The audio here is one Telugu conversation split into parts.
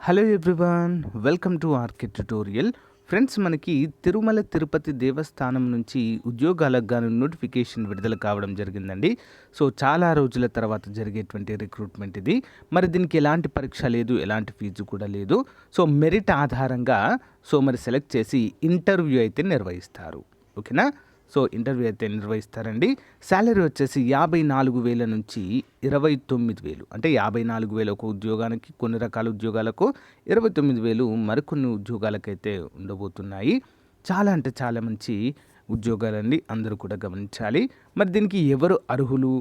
Hello everyone, welcome to RK tutorial. Friends, మనకి తిరుమల తిరుపతి దేవస్థానం నుంచి ఉద్యోగాలకు గాను నోటిఫికేషన్ విడుదల కావడం జరిగిందండి. సో చాలా రోజుల తర్వాత జరిగేటువంటి రిక్రూట్మెంట్ ఇది. మరి దీనికి ఎలాంటి పరీక్ష లేదు, ఎలాంటి ఫీజు కూడా లేదు. సో మెరిట్ ఆధారంగా మరి సెలెక్ట్ చేసి ఇంటర్వ్యూ అయితే నిర్వహిస్తారు. ఓకేనా? సో ఇంటర్వ్యూ అయితే నిర్వహిస్తారండి. శాలరీ వచ్చేసి 54,000 నుంచి 29,000. అంటే 54,000 ఒక ఉద్యోగానికి, కొన్ని రకాల ఉద్యోగాలకు, 29,000 మరికొన్ని ఉద్యోగాలకైతే ఉండబోతున్నాయి. చాలా అంటే చాలా మంచి ఉద్యోగాలండి, అందరూ కూడా గమనించాలి. మరి దీనికి ఎవరు అర్హులు,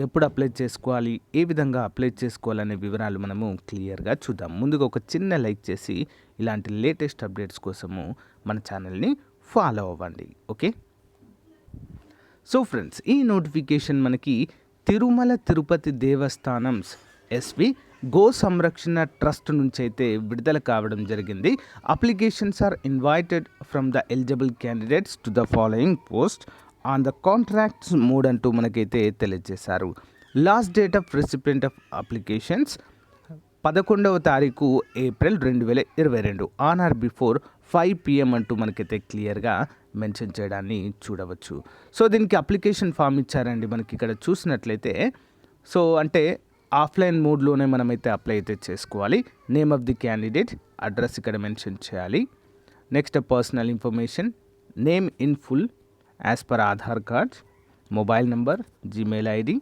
ఎప్పుడు అప్లై చేసుకోవాలి, ఏ విధంగా అప్లై చేసుకోవాలనే వివరాలు మనము క్లియర్గా చూద్దాం. ముందుగా ఒక చిన్న లైక్ చేసి ఇలాంటి లేటెస్ట్ అప్డేట్స్ కోసము మన ఛానల్ని ఫాలో అవ్వండి. ఓకే. సో ఫ్రెండ్స్, ఈ నోటిఫికేషన్ మనకి తిరుమల తిరుపతి దేవస్థానం ఎస్వి గో సంరక్షణ ట్రస్ట్ నుంచి అయితే విడుదల కావడం జరిగింది. Applications are invited from the eligible candidates to the following post on the contracts mode అంటూ మనకైతే తెలియజేశారు. Last date of recipient of applications 11వ తారీఖు April 2022 on or before 5 PM అంటూ మనకైతే క్లియర్గా మెన్షన్ చేయడాన్ని చూడవచ్చు. సో దీనికి అప్లికేషన్ ఫామ్ ఇచ్చారండి మనకి ఇక్కడ చూసినట్లయితే. సో అంటే ఆఫ్లైన్ మోడ్లోనే మనమైతే అప్లై అయితే చేసుకోవాలి. Name of the candidate, address ఇక్కడ మెన్షన్ చేయాలి. Next personal information, name in full as per Aadhaar card, mobile number, Gmail ID.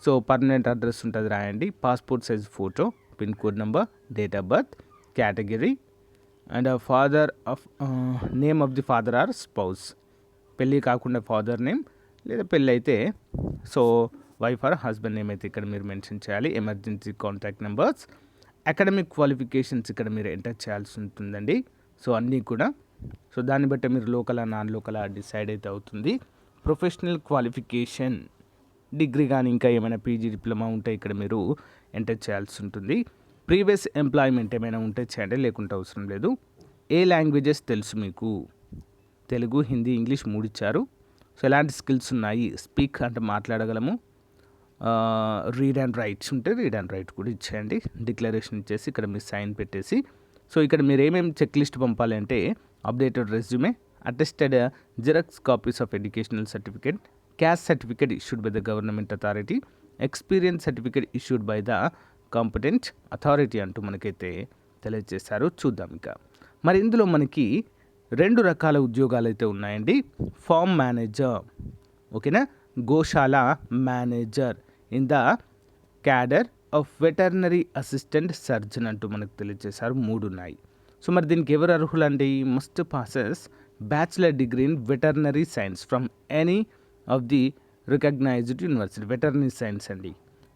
So permanent address ఉంటుంది రాయండి. Passport size photo, pin code number, date of birth, category and father of name of the father or spouse. పెళ్ళి కాకుండా ఫాదర్ నేమ్, లేదా పెళ్ళి అయితే so wife or husband name అయితే ఇక్కడ మీరు మెన్షన్ చేయాలి. Emergency contact numbers, academic qualifications ఇక్కడ మీరు ఎంటర్ చేయాల్సి ఉంటుందండి. సో అన్నీ కూడా సో దాన్ని బట్టి మీరు లోకలా నాన్ లోకలా డిసైడ్ అయితే అవుతుంది. ప్రొఫెషనల్ క్వాలిఫికేషన్, డిగ్రీ కానీ ఇంకా ఏమైనా పీజీ డిప్లొమా ఉంటే ఇక్కడ మీరు ఎంటర్ చేయాల్సి ఉంటుంది. ప్రీవియస్ ఎంప్లాయ్మెంట్ ఏమైనా ఉంటే చేయండి, లేకుంటే అవసరం లేదు. ఏ లాంగ్వేజెస్ తెలుసు మీకు? తెలుగు, హిందీ, ఇంగ్లీష్ 3 ఇచ్చారు. సో ఎలాంటి స్కిల్స్ ఉన్నాయి? స్పీక్ అంటే మాట్లాడగలము, రీడ్ అండ్ రైట్స్ ఉంటే రీడ్ అండ్ రైట్ కూడా ఇచ్చేయండి. డిక్లరేషన్ ఇచ్చేసి ఇక్కడ మీరు సైన్ పెట్టేసి సో ఇక్కడ మీరు ఏమేమి చెక్ లిస్ట్ పంపాలి అంటే updated resume, attested xerox copies of educational certificate, caste certificate issued by the government authority, experience certificate issued by the competent authority అంటూ మనకైతే తెలియజేశారు. చూద్దాం ఇక. మరి ఇందులో మనకి 2 రకాల ఉద్యోగాలు అయితే ఉన్నాయండి. ఫార్మ్ మేనేజర్, ఓకేనా, గోశాల manager in the cadre of veterinary assistant surgeon అంటూ మనకు తెలియజేశారు. 3 ఉన్నాయి. సో మరి దీనికి ఎవరు అర్హులండి? Must passes bachelor degree in veterinary science from any of the recognized university. Veterinary science అండి.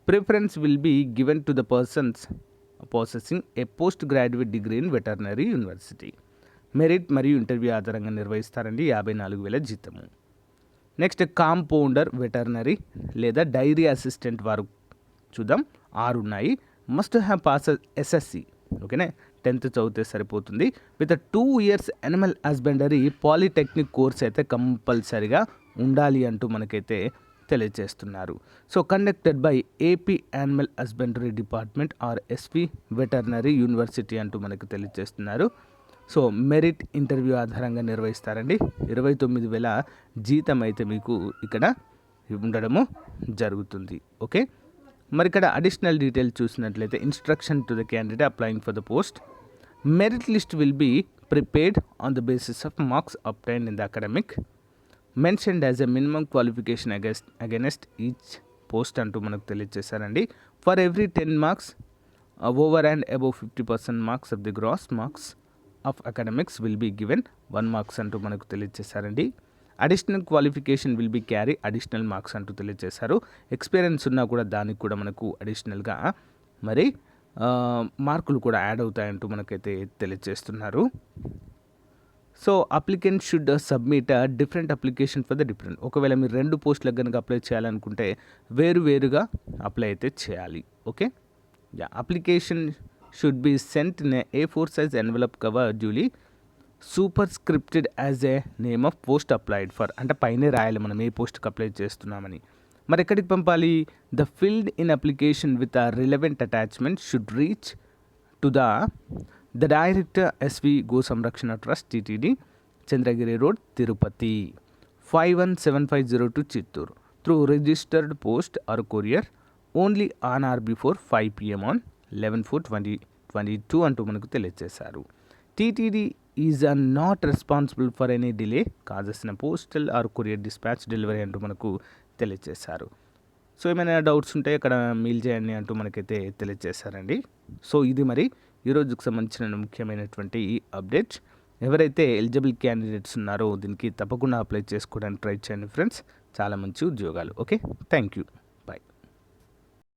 Preference will be given to the persons possessing a post graduate degree in veterinary university. Merit మరియు ఇంటర్వ్యూ ఆధారంగా నిర్వహిస్తారండి. 54,000 జీతము. నెక్స్ట్ కాంపౌండర్ వెటర్నరీ లేదా డైరీ అసిస్టెంట్ వారు చూద్దాం. 6 ఉన్నాయి. మస్ట్ హ్యావ్ పాస్ ఎస్ఎస్సి, ఓకేనా, 10th చదివితే సరిపోతుంది. With 2 years animal husbandry polytechnic course అయితే కంపల్సరిగా ఉండాలి అంటూ మనకైతే తెలియజేస్తున్నారు. So conducted by AP animal husbandry department or SV veterinary university అంటూ మనకు తెలియజేస్తున్నారు. సో మెరిట్ ఇంటర్వ్యూ ఆధారంగా నిర్వహిస్తారండి. 29,000 జీతం అయితే మీకు ఇక్కడ ఉండడము జరుగుతుంది. ఓకే. మరి ఇక్కడ అడిషనల్ డీటెయిల్స్ చూసినట్లయితే instruction to the candidate applying for the post. Merit list will be prepared on the basis of marks obtained in the academic mentioned as a minimum qualification against each post అంటూ మనకు తెలియజేశారండి. For every 10 marks over and above 50% marks of the gross marks of academics will be given 1 marks అంటూ మనకు తెలియజేశారండి. Additional qualification will be carry additional marks అంటూ తెలియజేశారు. ఎక్స్పీరియన్స్ ఉన్నా కూడా దానికి కూడా మనకు అడిషనల్గా మరి మార్కులు కూడా యాడ్ అవుతాయంటూ మనకైతే తెలియజేస్తున్నారు. So applicant should submit different application for the different. ఒకవేళ మీరు 2 పోస్టులకు కనుక అప్లై చేయాలనుకుంటే వేరుగా అప్లై అయితే చేయాలి. Okay. Application should be sent in A4 size envelope cover duly superscripted as a name of post applied for. అంటే పైనే రాయాలి మనం ఏ పోస్ట్కి అప్లై చేస్తున్నామని. మరి ఎక్కడికి పంపాలి? The filled in application with relevant attachment should reach to the director SV Go Samrakshana trust TTD Chandragiri road Tirupati 517502 Chittoor through registered post or courier only on or before 5 PM on 11/4/2022 అంటూ మనకు తెలియజేశారు. TTD is not responsible for any delay causes in postal or courier dispatch delivery అంటూ మనకు తెలియజేశారు. సో ఏమైనా డౌట్స్ ఉంటే అక్కడ మెయిల్ చేయండి అంటూ మనకైతే తెలియజేశారండి. సో ఇది మరి ఈరోజుకు సంబంధించిన ముఖ్యమైనటువంటి అప్డేట్. ఎవరైతే ఎలిజిబుల్ క్యాండిడేట్స్ ఉన్నారో దీనికి తప్పకుండా అప్లై చేసుకోవడానికి ట్రై చేయండి ఫ్రెండ్స్. చాలా మంచి ఉద్యోగాలు. Okay, thank you.